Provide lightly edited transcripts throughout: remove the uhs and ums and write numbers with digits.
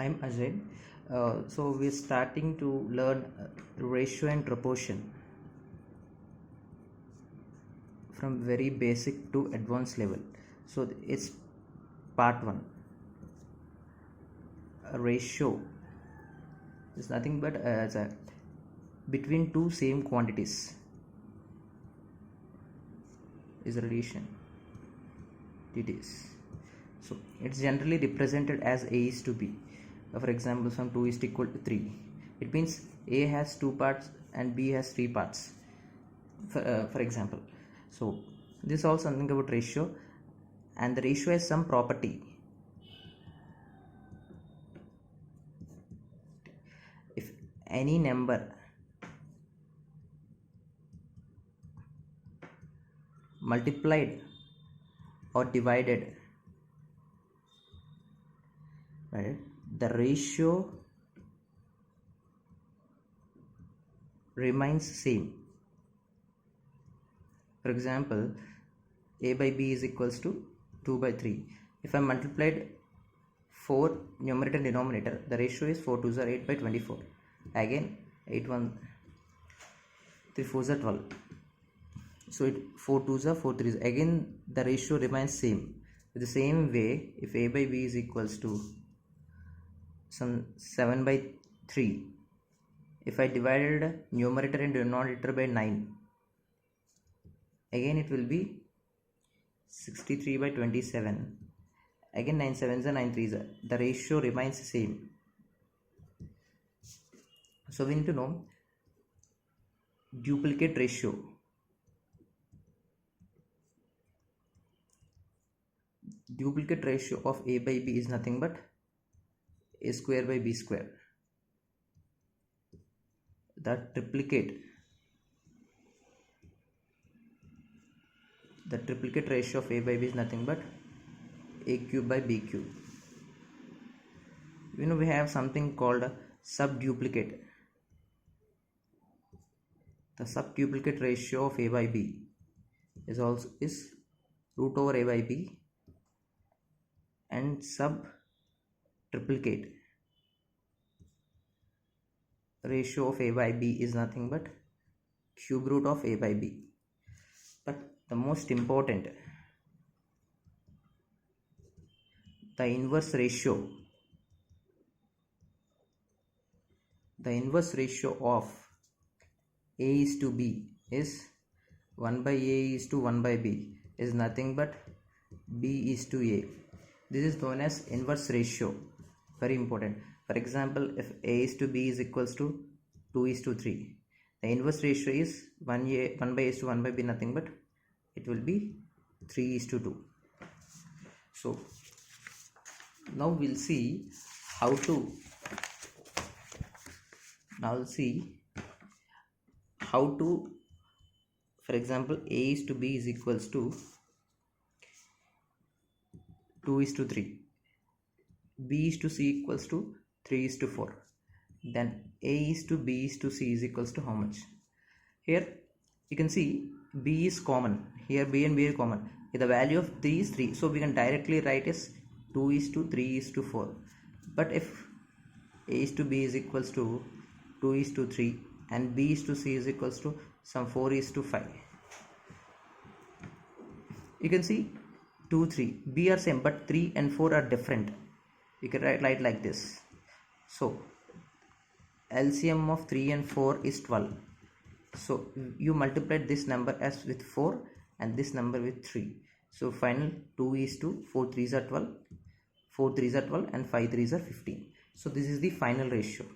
I'm Ajay. So we're starting to learn ratio and proportion from very basic to advanced level. So it's part one. A ratio is nothing but between two same quantities is a relation. It is. So it's generally represented as A is to B. For example, some 2 is equal to 3. It means A has 2 parts and B has 3 parts. For example, so this is also something about ratio, and the ratio has some property. If any number multiplied or divided, right, the ratio remains same. For example, A by B is equals to 2 by 3. If I multiplied 4 numerator and denominator, the ratio is 4 2s are 8 by 24. Again 8 1 3 4s are 12. So 4 2s are 4 3s. Again the ratio remains same. The same way, if A by B is equals to some 7 by 3, if I divided numerator and denominator by 9, again it will be 63 by 27. Again 9 7s are 9 3s. The ratio remains same. So we need to know duplicate ratio. Duplicate ratio of A by B is nothing but A square by B square. The triplicate ratio of A by B is nothing but A cube by B cube. We have something called a subduplicate. The subduplicate ratio of A by B is root over A by B, and subtriplicate ratio of A by B is nothing but cube root of A by B. But the most important, the inverse ratio of A is to B is 1 by A is to 1 by B is nothing but B is to A. This is known as inverse ratio. Very important. For example, if A is to B is equals to 2 is to 3, the inverse ratio is 1 by A is to 1 by B, nothing but it will be 3 is to 2. So now we'll see how to for example, A is to B is equals to 2 is to 3, B is to C equals to 3 is to 4. Then A is to B is to C is equals to how much? Here you can see B is common. Here B and B are common. The value of 3 is 3. So we can directly write as 2 is to 3 is to 4. But if A is to B is equals to 2 is to 3 and B is to C is equals to some 4 is to 5, you can see 2 3 B are same, but 3 and 4 are different. You can write like this. So LCM of 3 and 4 is 12. So you multiplied this number as with 4 and this number with 3. So final 2 is to 4 3s are 12, 4 3s are 12 and 5 3s are 15. So this is the final ratio.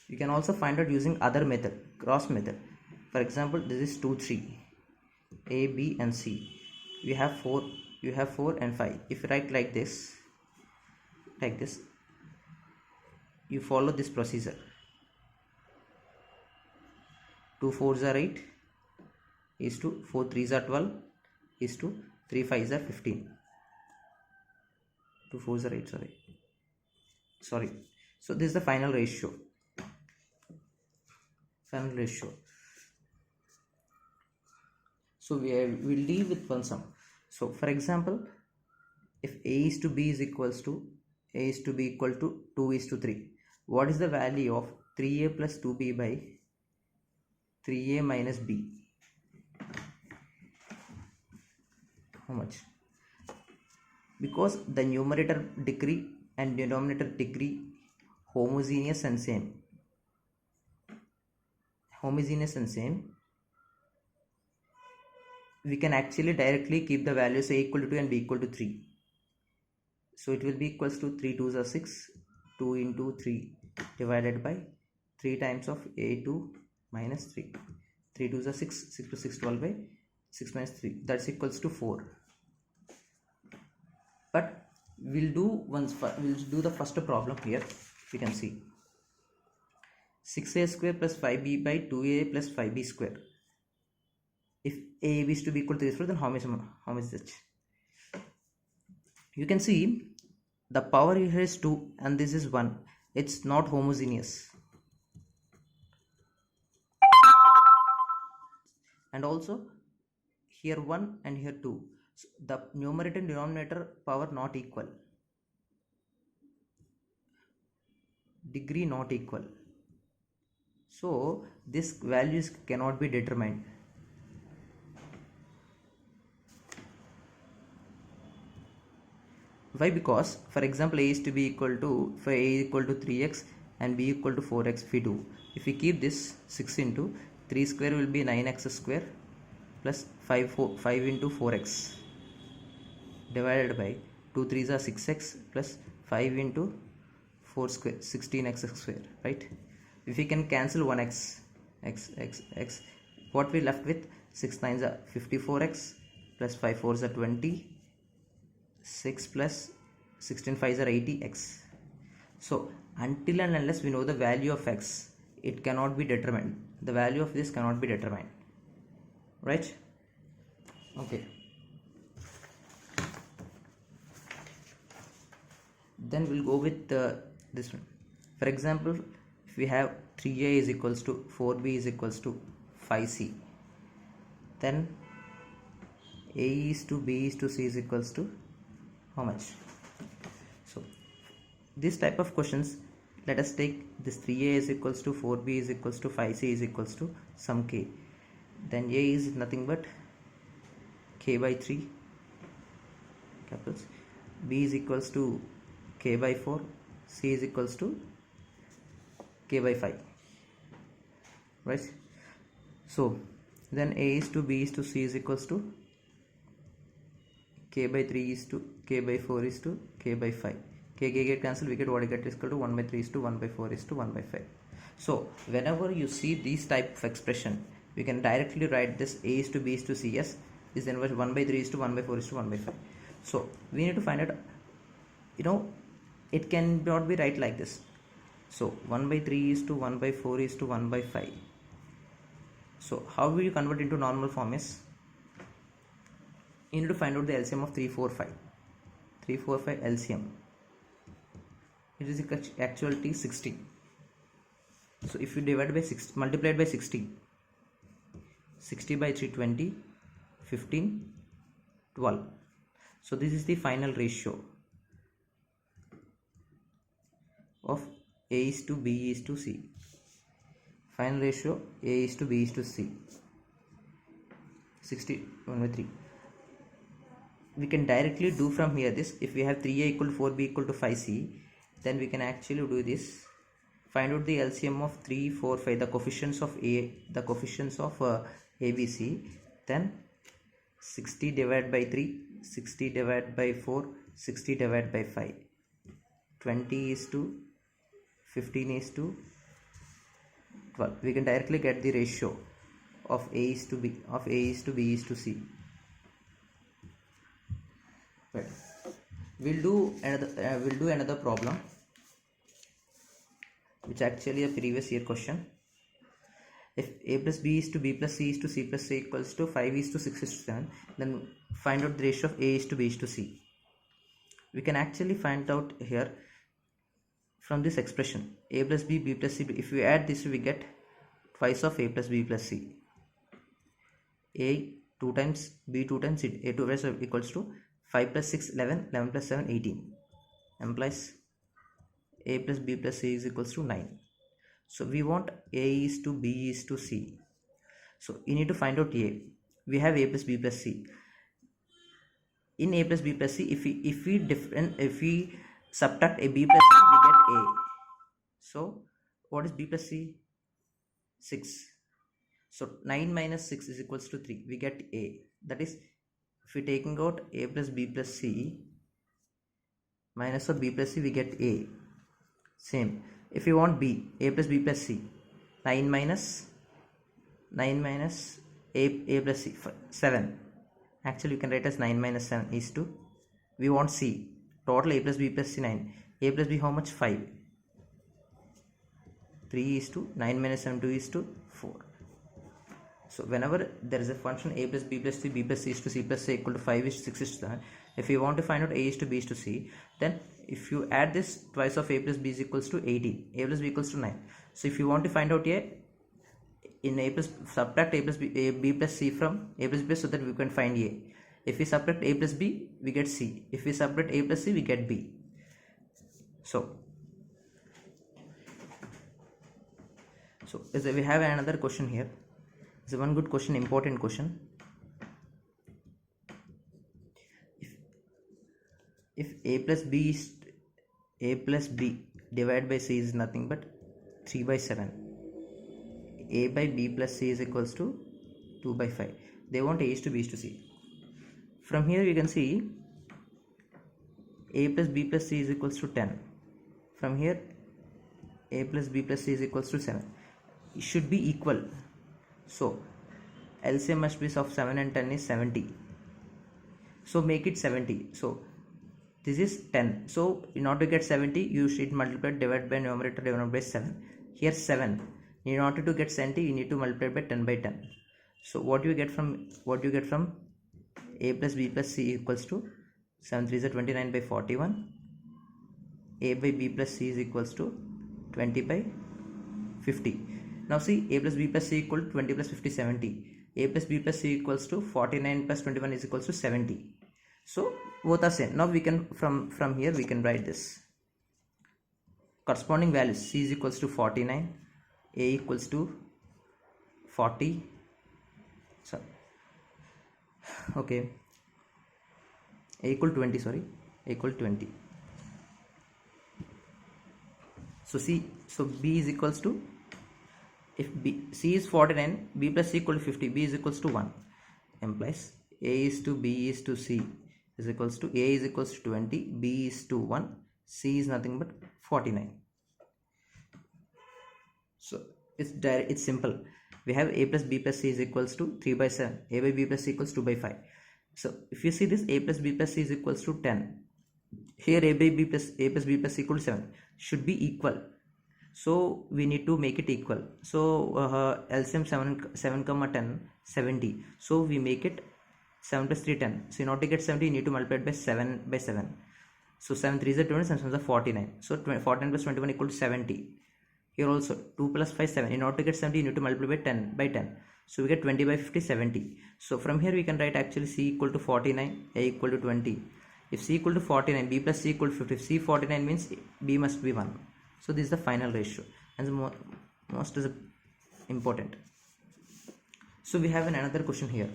You can also find out using other method, cross method. For example, this is 2 3, A, B and C. You have 4 and 5. If you write like this, you follow this procedure. 2 4s are 8 is to 4 3s are 12 is to 3 5s are 15. 2 4s are 8, sorry. So this is the final ratio. So we'll deal with one sum. So for example, if A is to B is equals to a is to b equal to 2 is to 3. What is the value of 3a plus 2b by 3a minus b? How much? Because the numerator degree and denominator degree homogeneous and same, we can actually directly keep the values a equal to 2 and b equal to 3. So it will be equals to 3 2s are 6, 2 into 3 divided by 3 times of a2 minus 3. 3 2s are 6, 6 plus 6 12 by 6 minus 3, that's equals to 4. But we'll do the first problem here. We can see 6a square plus 5b by 2a plus 5b square. If a is to be equal to 3 then how much is it? You can see the power here is 2 and this is 1. It's not homogeneous. And also here 1 and here 2. So the numerator and denominator power not equal. Degree not equal. So this values cannot be determined. Why? Because for example a is to be equal to, for a equal to 3x and b equal to 4x, if we keep this 6 into 3 square will be 9x square plus 5 into 4x divided by 2 3s are 6x plus 5 into 4 square 16x square, right? If we can cancel 1x x, what we left with? 6 9s are 54x plus 5 4s are 20, 6 plus 16 5s are 80x. So until and unless we know the value of x, it cannot be determined. The value of this cannot be determined, right? Okay, then we'll go with this one. For example, if we have 3a is equals to 4b is equals to 5c, then a is to b is to c is equals to how much? So this type of questions, let us take this 3a is equals to 4b is equals to 5c is equals to some k. Then a is nothing but k by 3 capitals, b is equals to k by 4, c is equals to k by 5, right? So then a is to b is to c is equals to k by 3 is to k by 4 is to k by 5. K get cancelled, we get what I get is equal to 1 by 3 is to 1 by 4 is to 1 by 5. So whenever you see these type of expression, we can directly write this a is to b is to c as is then 1 by 3 is to 1 by 4 is to 1 by 5. So we need to find out, it cannot be right like this. So 1 by 3 is to 1 by 4 is to 1 by 5. So how will you convert into normal form is, you need to find out the LCM of 3 4 5. 3 4 5 LCM, it is actually 60. So if you divide by 6, multiply it by 60, 60 by 3 20, 15 12. So this is the final ratio of a is to b is to c. Final ratio a is to b is to c, 60 1 by 3. We can directly do from here this, if we have 3a equal to 4b equal to 5c, then we can actually do this, find out the LCM of 3 4 5, the coefficients of ABC, then 60 divided by 3, 60 divided by 4, 60 divided by 5, 20 is to 15 is to 12. We can directly get the ratio of a is to b, of a is to b is to c. Right. We'll do another problem, which actually a previous year question. If a plus b is to b plus c is to c plus c equals to 5 is to 6 is to 7, then find out the ratio of a is to b is to c. We can actually find out here from this expression, a plus b, b plus c. If we add this, we get twice of a plus b plus c. A 2 times, b 2 times, c, a 2 equals to 5 plus 6 11, 11 plus 7 18, implies a plus b plus c is equals to 9. So we want a is to b is to c. So you need to find out a. We have a plus b plus c. In a plus b plus c, if we subtract a b plus c, we get a. So what is b plus c? 6. So 9 minus 6 is equals to 3. We get a. That is, if we taking out a plus b plus c minus of b plus c, we get a. Same. If you want b, a plus b plus c, 9 minus a plus c, 7. Actually you can write as 9 minus 7 is to, we want c, total a plus b plus c 9, a plus b how much? 5. 3 is to 9 minus 7, 2 is to 4. So whenever there is a function a plus b plus c, b plus c is to c plus c equal to 5 is to 6 is to 7, if you want to find out a is to b is to c, then if you add this twice of a plus b is equals to 18, a plus b equals to 9. So if you want to find out a, in a plus, subtract a plus b plus c from a plus b so that we can find a. If we subtract a plus b, we get c. If we subtract a plus c, we get b. So we have another question here. It's one good question, important question. If a plus b divided by c is nothing but 3 by 7, a by b plus c is equals to 2 by 5. They want a is to b is to c. From here we can see a plus b plus c is equals to 10. From here a plus b plus c is equals to 7. It should be equal. So LCM must be of 7 and 10 is 70. So make it 70. So this is 10. So in order to get 70, you should multiply divided by numerator divided by 7. Here 7. In order to get 70, you need to multiply by 10 by 10. So what do you get from a plus b plus c equals to 7 3 is 29 by 41. A by b plus c is equals to 20 by 50. Now see, a plus b plus c equal to 20 plus 50 70. A plus b plus c equals to 49 plus 21 is equals to 70. So both are same. Now we can from here we can write this. Corresponding values, c is equals to 49, a equals to 40. So okay, a equal 20, sorry, a equal 20. So b is equals to, if c is 49, b plus c equal to 50, b is equals to 1, implies a is to b is to c is equals to, a is equals to 20, b is to 1, c is nothing but 49. So it's simple. We have a plus b plus c is equals to 3 by 7, a by b plus c equals 2 by 5. So if you see this, a plus b plus c is equals to 10. Here a by b plus b plus c equal to 7 should be equal. So we need to make it equal. So LCM 7 comma 10 70. So we make it 7 plus 3 10. So in order to get 70, you need to multiply it by 7 by 7. So 7 3 is 20, 7 7 is 49. So 49 plus 21 equal to 70. Here also 2 plus 5 7. In order to get 70, you need to multiply by 10 by 10. So we get 20 by 50 70. So from here we can write actually c equal to 49, a equal to 20. If c equal to 49, b plus c equal to 50. If c 49 means b must be 1. So this is the final ratio, and the most is important. So we have another question here.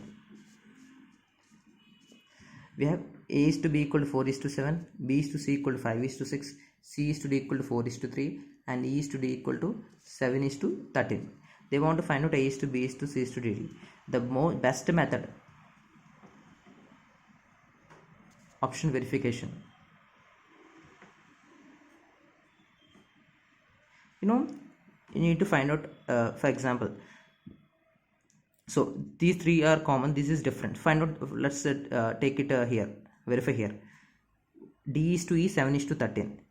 We have a is to b equal to 4 is to 7, b is to c equal to 5 is to 6, c is to d equal to 4 is to 3, and e is to d equal to 7 is to 13. They want to find out a is to b is to c is to d. The best method, option verification. You need to find out, for example, so these three are common, this is different. Find out, let's take it here, verify here. D is to E, 7 is to 13.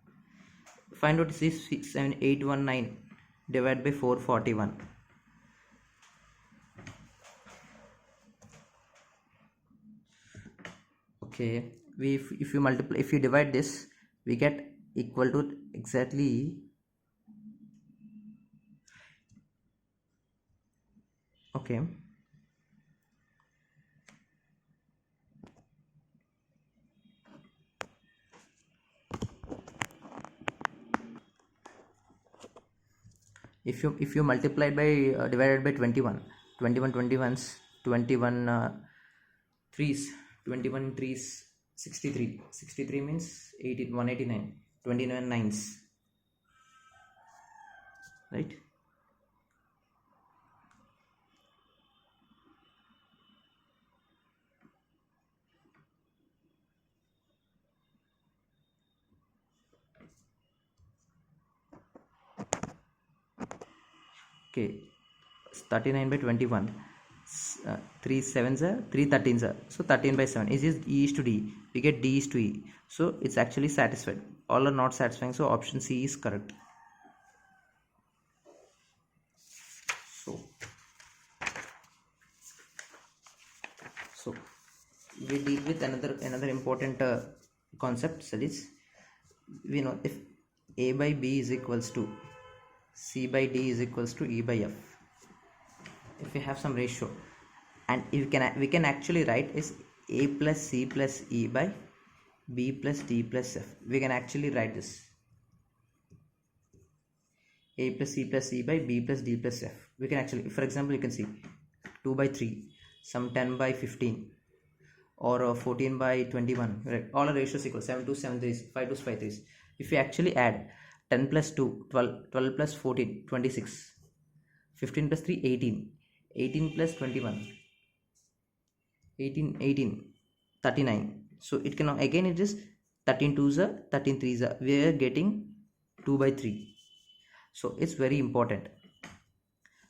Find out this is 819 divided by 441. Okay, if you multiply, if you divide this, we get equal to exactly, okay, if you multiply by divided by 21, 21 threes, 21 threes 63, 63 means 18, 189, 29 nines, right? Okay, 39 by 21, 3 sevens are 3 13s are, so 13 by 7 is E is to D, we get D is to E, so it's actually satisfied. All are not satisfying, so option C is correct. So we deal with another important concept, that is, we know if A by B is equals to C by D is equals to E by F, if we have some ratio, and we can actually write is A plus C plus E by B plus D plus F. We can actually write this A plus C plus E by B plus D plus F. We can actually, for example, you can see 2 by 3, some 10 by 15, or 14 by 21, right? All are ratios equal, 7 to 7 3, 5 to 5 3. If we actually add 10 plus 2, 12, 12 plus 14, 26, 15 plus 3, 18, 18 plus 21, 18, 39. So it can, again it is 13 2s are 13 3s are, we are getting 2 by 3. So it's very important.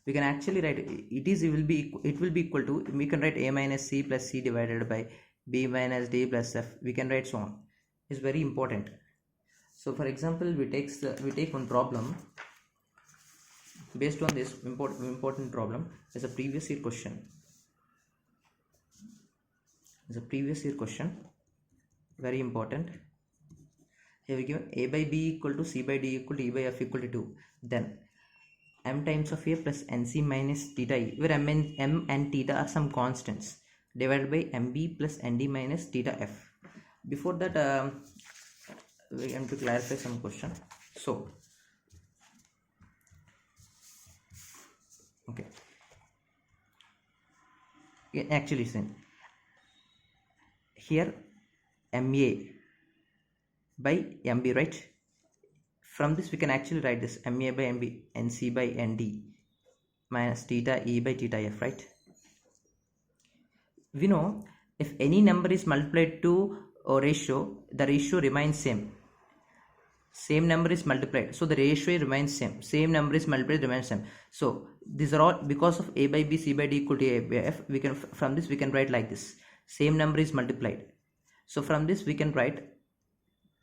We can actually write it will be equal to, we can write A minus C plus C divided by B minus D plus F. We can write so on. It's very important. So for example, we take one problem based on this important problem. Is a previous year question. Very important. Here we give A by B equal to C by D equal to E by F equal to 2. Then m times of A plus NC minus theta E, where m and theta are some constants, divided by MB plus ND minus theta F. Before that, we have to clarify some question. So, okay. Actually, here MA by MB, right? From this we can actually write this MA by MB, NC by ND minus theta E by theta F, right? We know if any number is multiplied to a ratio, the ratio remains same. Same number is multiplied, so the ratio remains same. Same number is multiplied, remains same. So these are all because of A by B, C by D equal to A by F. We can, from this we can write like this. Same number is multiplied. So from this we can write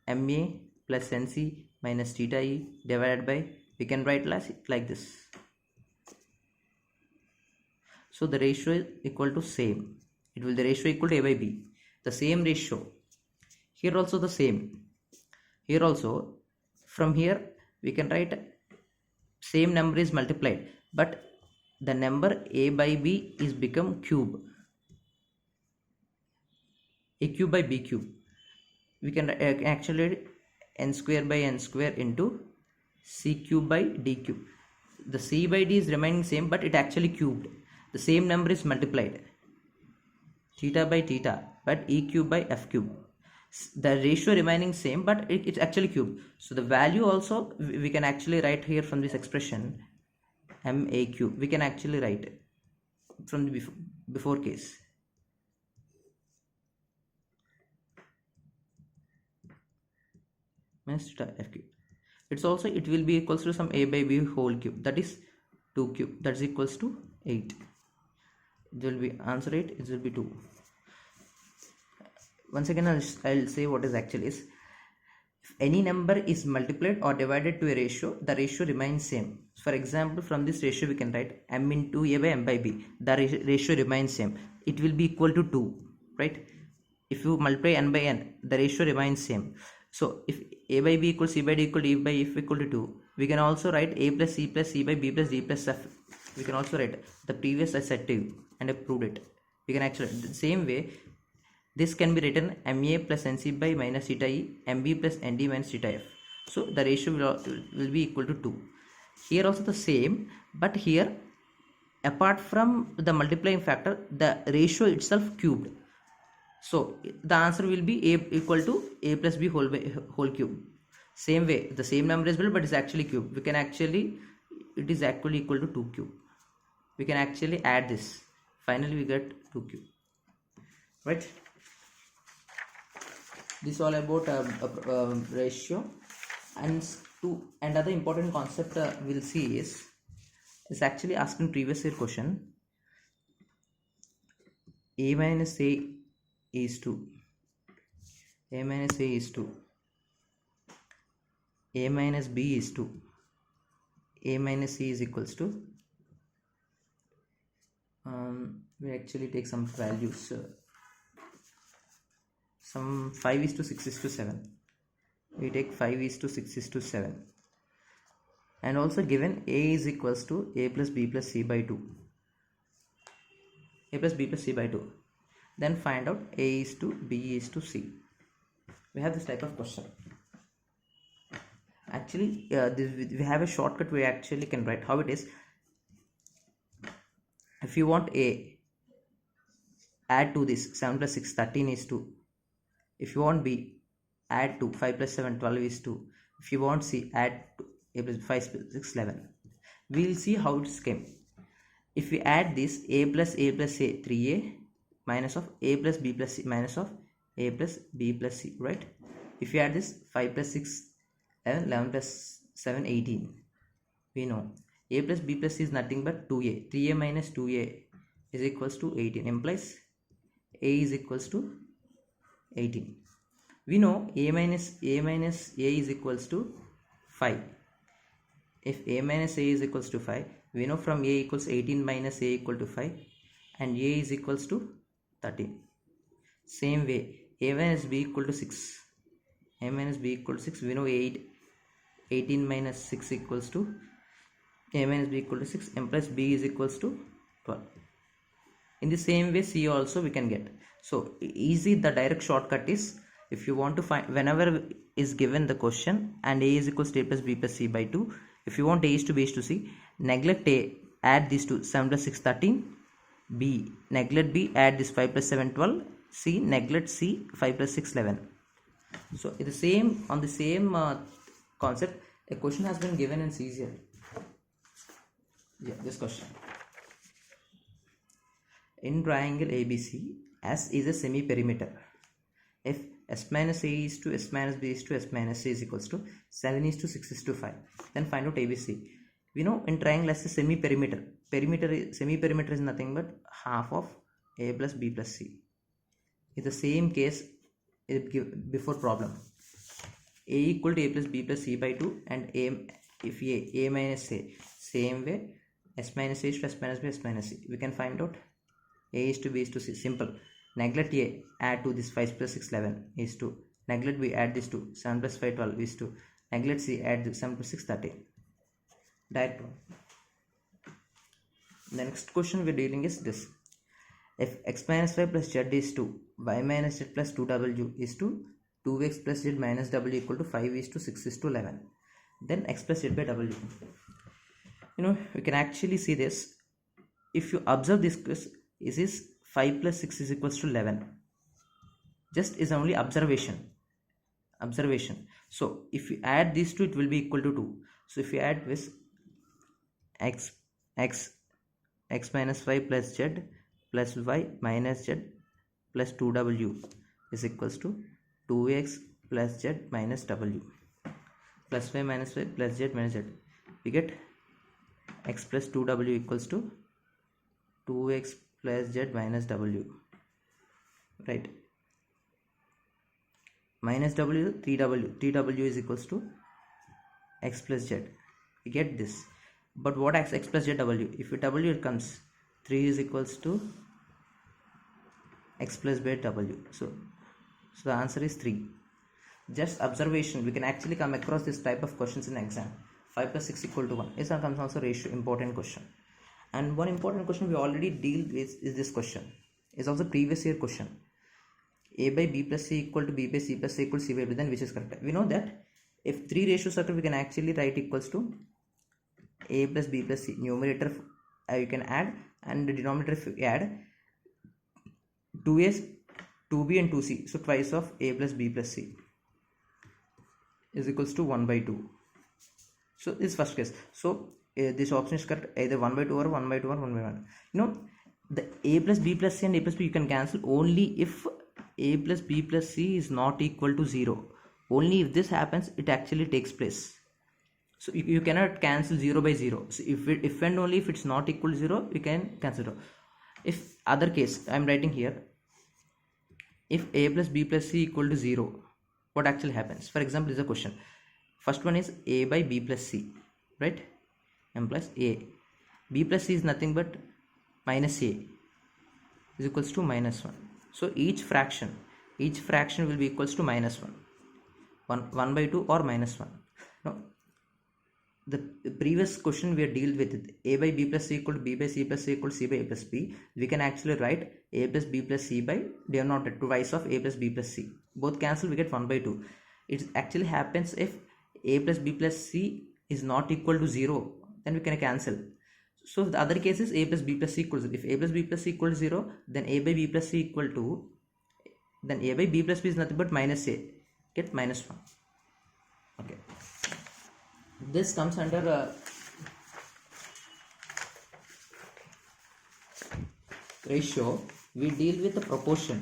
MA plus NC minus theta E divided by, we can write like this. So the ratio is equal to same. The ratio equal to A by B. The same ratio. Here also the same. Here also, from here we can write same number is multiplied, but the number A by B is become cube. A cube by B cube. We can actually n square by n square into C cube by D cube. The C by D is remaining same, but it actually cubed. The same number is multiplied. Theta by theta, but E cube by F cube. The ratio remaining same, but it's actually cube. So the value also we can actually write here from this expression MA cube. We can actually write it from the before case. Minus theta F cube. It's also, it will be equals to some A by B whole cube, that is 2 cube, that's equals to 8. It will be answer 8, it will be 2. Once again I'll say what is actually is. If any number is multiplied or divided to a ratio, the ratio remains same. For example, from this ratio we can write m into A by m by b. The ratio remains same. It will be equal to 2, right? If you multiply n by n, the ratio remains same. So if A by B equals C by D equal to E by F equal to 2, we can also write A plus C by B plus D plus F. We can also write the previous I said to you and I proved it. We can actually, the same way, this can be written MA plus NC by minus theta E, MB plus ND minus theta F. So the ratio will be equal to 2. Here also the same, but here apart from the multiplying factor, the ratio itself cubed. So the answer will be a equal to a plus b whole cube. Same way, the same number is built, but it's actually cube. We can actually, it is actually equal to 2 cube. We can actually add this. Finally, we get 2 cube. Right? This is all about ratio. And another important concept we'll see is actually asked in previous year question. A minus a is to a minus a is to a minus b is to a minus c is equals to we actually take some values, some 5 is to 6 is to 7. We take 5 is to 6 is to 7, and also given a is equals to a plus b plus c by 2, a plus b plus c by 2. Then find out a is to b is to c. We have this type of question. Actually we have a shortcut. We actually can write how it is. If you want a, add to this 7 plus 6 13 is 2. If you want b, add to 5 plus 7 12 is 2. If you want c, add to a plus 5 plus 6 11. We will see how it came. If we add this a plus a 3a minus of a plus b plus c minus of a plus b plus c, right? If you add this 5 plus 6 11, 11 plus 7 18, we know a plus b plus c is nothing but 2a. 3a minus 2a is equals to 18, implies a is equals to 18. We know a minus a is equals to 5. If a minus a is equals to 5, we know from a equals 18 minus a equal to 5, and a is equals to 13. Same way, a minus b equal to 6. A minus b equal to 6. We know 18 minus 6 equals to a minus b equal to 6, implies b is equals to 12. In the same way, c also we can get. So easy, the direct shortcut is, if you want to find, whenever is given the question and a is equals to a plus b plus c by 2, if you want a is to b is to c, neglect a, add these two, 7 plus 6 13, b, neglect b, add this 5 plus 7 12, c, neglect c, 5 plus 6 11. So the same, on the same concept, a question has been given in CGL. Yeah, this question. In triangle ABC, S is a semi-perimeter. If S minus A is to S minus B is to S minus C is equals to 7 is to 6 is to 5. Then find out ABC. We know in triangle as a semi-perimeter. Semi-perimeter is nothing but half of A plus B plus C. In the same case, before problem, A equal to A plus B plus C by 2, and if A minus A, same way S minus A is to S minus B, S minus C. We can find out A is to B is to C. Simple. Neglect A, add to this 5 plus 6 11 is to, neglect B, add this to 7 plus 5 12 is to, neglect C, add this 7 plus 6 13. Direct one. The next question we're dealing is this. If x minus y plus z is to y minus z plus 2w is to 2x plus z minus w equal to 5 is to 6 is to 11, then x plus z by w. We can actually see this. If you observe this, is 5 plus 6 is equals to 11. Just is only observation. So if you add these two, it will be equal to 2. So if you add this x minus y plus z plus y minus z plus 2w is equals to 2x plus z minus w plus y minus y plus z minus z. We get x plus 2w equals to 2x plus z minus w, right? Minus w, 3w is equals to x plus z. We get this. But what x plus z w? If you w, it comes 3 is equals to x plus by w. So the answer is 3. Just observation, we can actually come across this type of questions in exam. 5 plus 6 equal to 1. This comes also ratio, important question. And one important question we already deal with is this question. It's also previous year question. A by b plus c equal to b by c plus c equal to c by b, then which is correct? We know that if 3 ratios occur, we can actually write equals to a plus b plus c. Numerator you can add, and the denominator if you add 2a, 2b and 2c, so twice of a plus b plus c is equals to 1 by 2. So this is first case. So this option is correct, either 1 by 2 or 1 by 2 or 1 by 1. The a plus b plus c and a plus b you can cancel only if a plus b plus c is not equal to 0. Only if this happens, it actually takes place. So you cannot cancel 0 by 0. So if and only if it's not equal to 0, you can cancel 0. If other case, I am writing here, if a plus b plus c equal to 0, what actually happens? For example, this is a question. First one is a by b plus c, right? M plus a. B plus c is nothing but minus a is equals to minus 1. So each fraction will be equals to minus 1 by 2 or minus 1. Now the previous question we are dealt with, a by b plus c equal to b by c plus c equal to c by a plus b. We can actually write a plus b plus c by denominator twice of a plus b plus c. Both cancel, we get 1 by 2. It actually happens if a plus b plus c is not equal to 0, then we can cancel. So the other case is a plus b plus c equals 0. If a plus b plus c equals 0, then a by b plus c equal to, then a by b plus b is nothing but minus a, get minus 1. Okay, this comes under ratio. We deal with the proportion.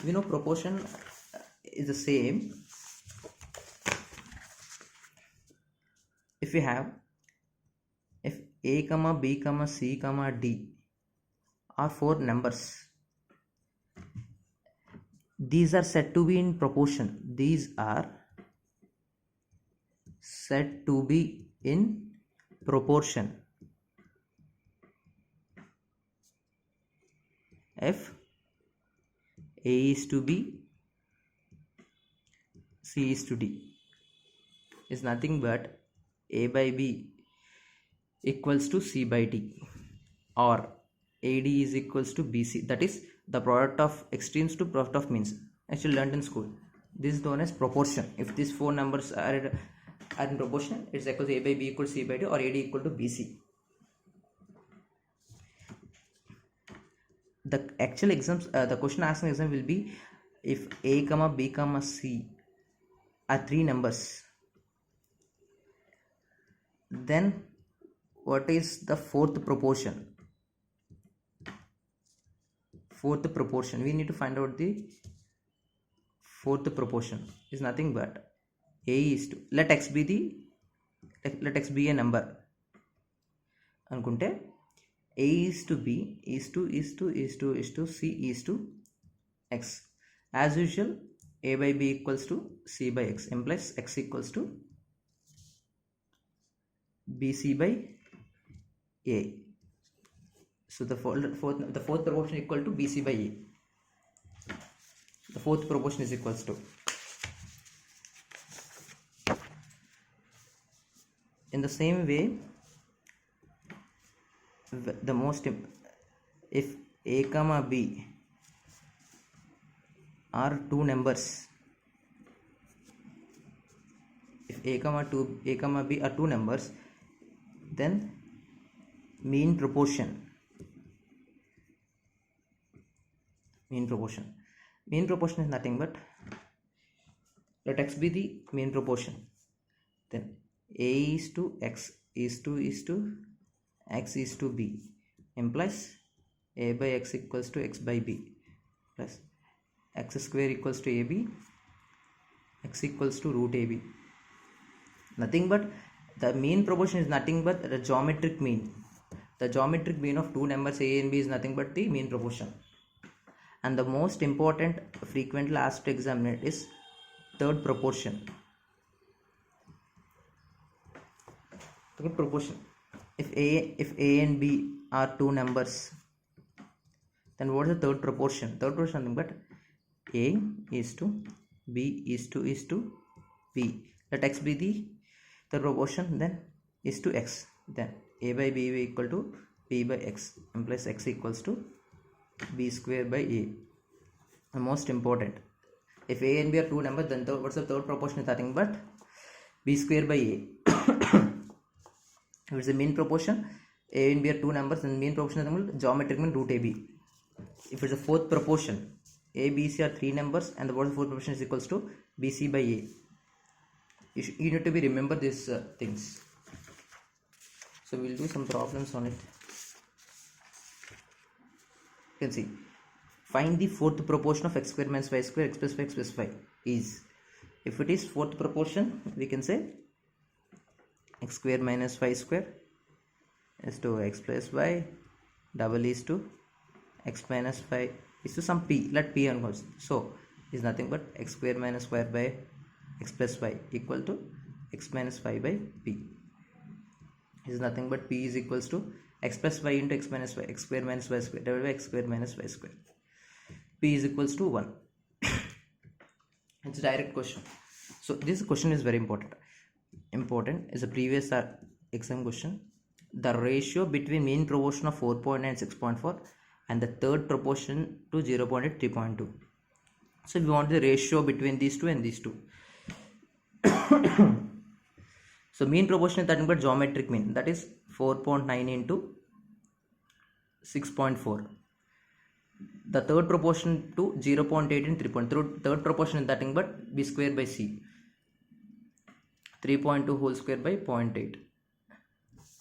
We know proportion is the same. If we have, if a comma b comma c comma d are 4 numbers, these are said to be in proportion. These are said to be in proportion if a is to b, c is to d is nothing but a by b equals to c by d, or AD is equals to BC. That is the product of extremes to product of means. Actually learned in school. This is known as proportion. If these 4 numbers are in proportion, it's equal to a by b equal to c by d, or AD equal to BC. The actual exams, the question asking exam will be, if a comma b comma c are 3 numbers, then what is the fourth proportion? Fourth proportion, we need to find out the fourth proportion. Is nothing but a is to, let x be a number anukunte, a is to b is to c is to x. As usual, a by b equals to c by x, implies x equals to bc by a. So the fourth proportion equal to bc by a. The fourth proportion is equals to, in the same way, the most, if a comma b are 2 numbers, if a comma b are 2 numbers, then mean proportion is nothing but, let x be the mean proportion, then a is to x is to x is to b, implies a by x equals to x by b, plus x square equals to ab, x equals to root ab. Nothing but the mean proportion is nothing but the geometric mean. The geometric mean of 2 numbers a and b is nothing but the mean proportion. And the most important frequently asked examiner is third proportion. Third proportion. If a and b are 2 numbers, then what is the third proportion? Third proportion is nothing but a is to b is to b. Let x be the third proportion, then is to x, then a by b equal to b by x, implies x equals to b square by a. The most important, if a and b are 2 numbers, then what's the third proportion is nothing but b square by a. If it's a mean proportion, a and b are two numbers, and mean proportion is geometric mean root ab. If it's a fourth proportion, a, b, c are three numbers, and the fourth proportion is equals to b, c by a. You need to be remember these things. So we'll do some problems on it. You can see, find the fourth proportion of x square minus y square, x plus y, x plus y is, if it is fourth proportion, we can say x square minus y square is to x plus y, double is to x minus 5 is to some p, let p on goes. So is nothing but x square minus square by x plus y equal to x minus 5 by p. Is nothing but p is equals to x plus y into x minus y, x square minus y square divided by x square minus y square. P is equals to 1. It's a direct question. So this question is very important. Important is a previous exam question. The ratio between mean proportion of 4.9 and 6.4 and the third proportion to 0.8 3.2. So we want the ratio between these two and these two. So mean proportion is nothing but geometric mean, that is 4.9 into 6.4. The third proportion to 0.8 and 3.2. Third proportion is nothing but b square by c. 3.2 whole square by 0.8.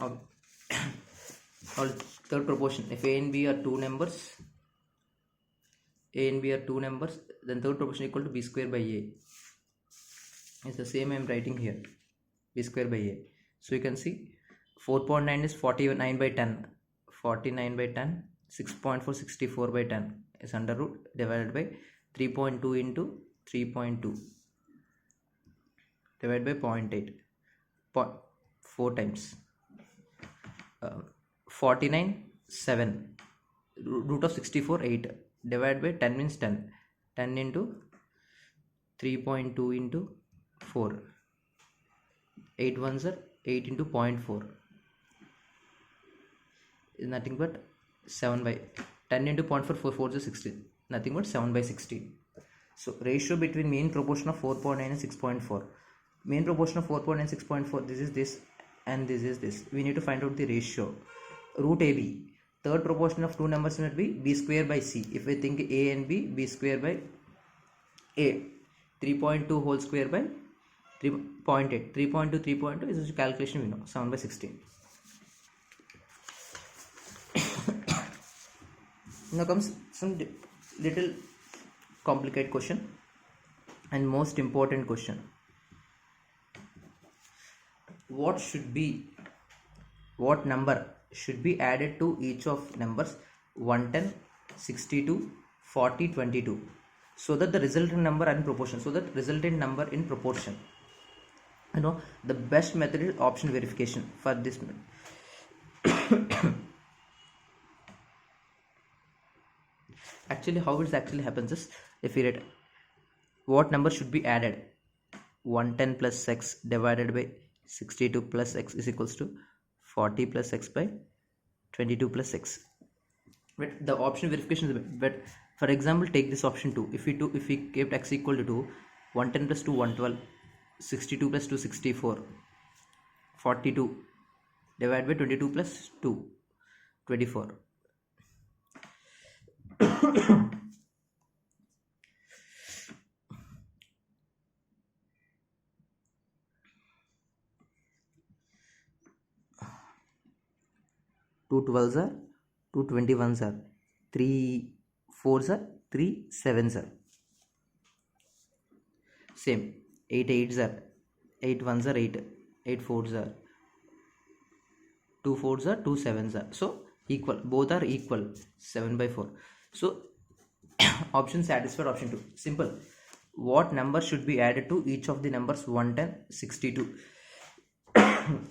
Okay. Or third proportion, if a and b are two numbers, then third proportion equal to b square by a. It's the same I am writing here, b square by a. So you can see 4.9 is 49 by 10, 49 by 10, 6.4 64 by 10 is under root divided by 3.2 into 3.2 divided by 0.8, 4 times. 49 7, root of 64 8, divided by 10 means 10, 10 into 3.2 into 4, 8 ones are 8 into 0.4 is nothing but 7 by 10 into 0.4, 4 4 is 16, nothing but 7 by 16. So ratio between mean proportion of 4.9 and 6.4. Mean proportion of 4.9 and 6.4, this is this and this is this. We need to find out the ratio. Root AB, third proportion of two numbers will be b square by c. If we think a and b square by a. 3.2 whole square by 3.8. 3.2 3.2 is a calculation we know, 7 by 16. Now comes some little complicated question and most important question. What number should be added to each of numbers 110, 62, 40, 22 so that the resultant number are in proportion, You know, the best method is option verification for this method. Actually, how it actually happens is, if we read what number should be added, 110 plus x divided by 62 plus x is equals to 40 plus x by 22 plus x. But the option verification is, but for example, take this option 2. If we kept x equal to 2, 110 plus 2 112, 62 plus 2 64, 42 divided by 22 plus 2 24. Two 12s are, two 21s are, 3 4s are, 3 7s are. Same, 8 8s are, 8 1s are 8, 8 4s are, 2 4s are, 2 7s are. So equal, both are equal, 7 by 4. So option satisfied, option 2. Simple. What number should be added to each of the numbers 110, 62,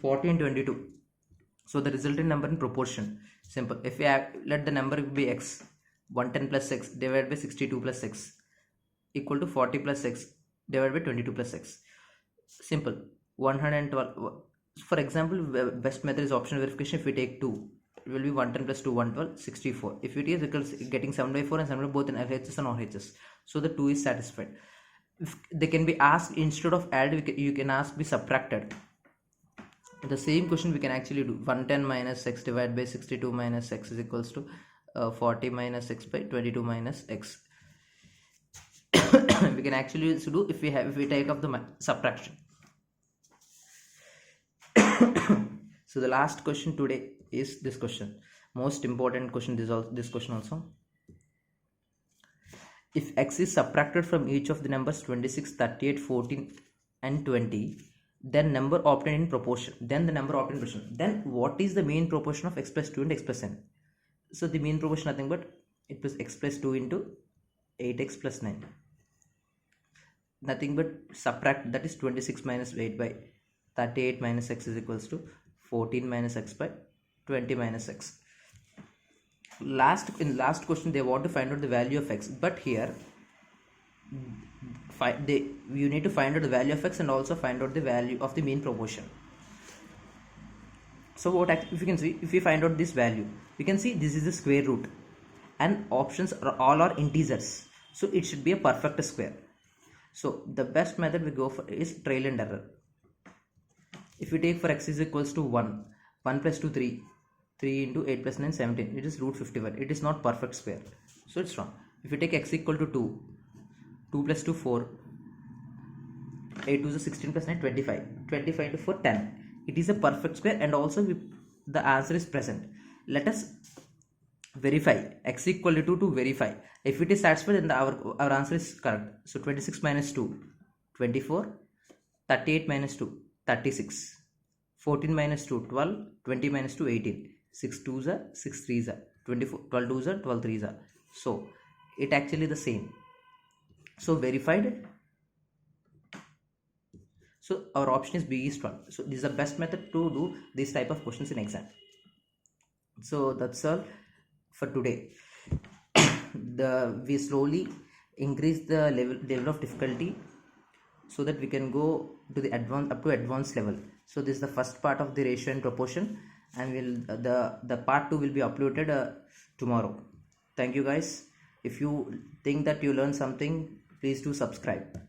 40 and 22? So the resultant number in proportion. Simple. If we let the number be x, 110 plus x divided by 62 plus x equal to 40 plus x divided by 22 plus x. Simple. 112. For example, best method is option verification. If we take 2, it will be 110 plus 2 112, 64. If it is equals getting 7 by 4 and 7 by both in LHS and RHS. So the 2 is satisfied. if they can be asked instead of added, you can ask be subtracted. The same question we can actually do 110 minus x divided by 62 minus x is equals to 40 minus x by 22 minus x. We can actually also do if we take up the subtraction. So the last question today is this question, most important question. This question also, if x is subtracted from each of the numbers 26, 38, 14 and 20, then number obtained in proportion, then the number obtained in proportion, then what is the mean proportion of x plus 2 and x plus n? So the mean proportion nothing but it was x plus 2 into 8x plus 9, nothing but subtract, that is 26 minus 8 by 38 minus x is equals to 14 minus x by 20 minus x. In last question they want to find out the value of x, but here you need to find out the value of x and also find out the value of the mean proportion. So what if you can see, if we find out this value, we can see this is the square root and options all are integers, so it should be a perfect square. So the best method we go for is trial and error. If we take for x is equals to 1 plus 2 3 into 8 plus 9 17, it is root 51. It is not perfect square, so it's wrong. If you take x equal to 2 plus 2 4, 8 to the 16 plus 9 25 into 4 10, it is a perfect square and also the answer is present. Let us verify x equal to 2 to verify. If it is satisfied, then our answer is correct. So 26 minus 2 24, 38 minus 2 36, 14 minus 2 12, 20 minus 2 18, 6 2s are 6 3s are 24, 12 2s are 12 3s are. So it actually the same, so verified. So our option is B is 12. So this is the best method to do this type of questions in exam. So that's all for today. We slowly increase the level of difficulty so that we can go to the advanced level. So this is the first part of the ratio and proportion, and the part 2 will be uploaded tomorrow. Thank you guys. If you think that you learned something, please do subscribe.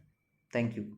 Thank you.